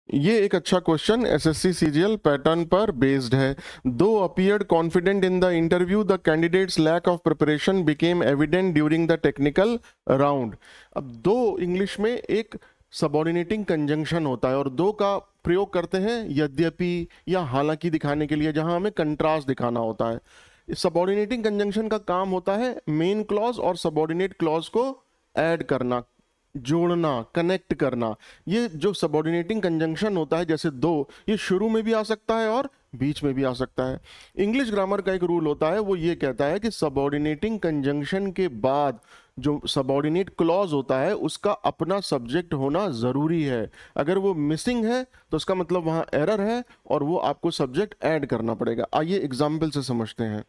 ये एक अच्छा क्वेश्चन एसएससी सीजीएल पैटर्न पर बेस्ड है। Though appeared confident in the interview, the candidates lack of preparation became evident during the technical round. अब दो English में एक सबऑर्डिनेटिंग कंजंक्शन होता है और दो का प्रयोग करते हैं यद्यपि या हालांकि दिखाने के लिए, जहां हमें कंट्रास्ट दिखाना होता है। सबऑर्डिनेटिंग कंजंक्शन का काम होता है मेन क्लॉज और सबऑर्डिनेट क्लॉज को ऐड करना, जोड़ना, कनेक्ट करना। ये जो सबऑर्डिनेटिंग कंजंक्शन होता है जैसे दो, ये शुरू में भी आ सकता है और बीच में भी आ सकता है। इंग्लिश ग्रामर का एक रूल होता है, वो ये कहता है कि सबऑर्डिनेटिंग कंजंक्शन के बाद जो सबऑर्डिनेट क्लॉज होता है उसका अपना सब्जेक्ट होना जरूरी है। अगर वो मिसिंग है तो उसका मतलब वहां एरर है और वो आपको सब्जेक्ट ऐड करना पड़ेगा। आइए एग्जाम्पल से समझते हैं।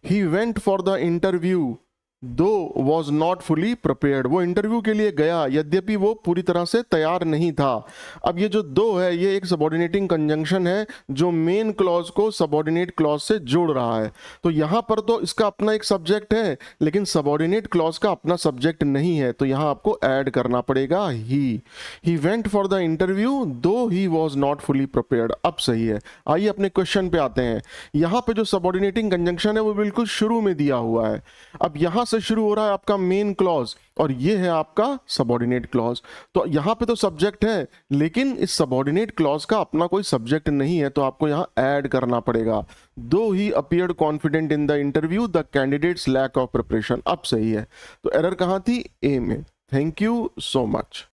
ही वेंट फॉर द इंटरव्यू दो वॉज नॉट फुली प्रिपेयर्ड। वो इंटरव्यू के लिए गया यद्यपि वो पूरी तरह से तैयार नहीं था। अब ये जो दो है ये एक सबऑर्डिनेटिंग कंजंक्शन है जो मेन क्लॉज को सबऑर्डिनेट क्लॉज से जोड़ रहा है। तो यहां पर तो इसका अपना एक सब्जेक्ट है लेकिन सबऑर्डिनेट क्लॉज का अपना सब्जेक्ट नहीं है, तो यहां आपको ऐड करना पड़ेगा he went for the interview though he was not fully prepared. अब सही है। आइए अपने क्वेश्चन पे आते हैं। यहां पे जो सबऑर्डिनेटिंग कंजंक्शन है वो बिल्कुल शुरू में दिया हुआ है। अब यहां से शुरू हो रहा है आपका मेन क्लॉज और ये है आपका सबऑर्डिनेट क्लॉज। तो यहां पे तो सब्जेक्ट है लेकिन इस सबऑर्डिनेट क्लॉज का अपना कोई सब्जेक्ट नहीं है, तो आपको यहां ऐड करना पड़ेगा। Though he appeared confident in the interview, the candidates lack of preparation. अब सही है। तो एरर कहां थी? ए में। Thank you so much.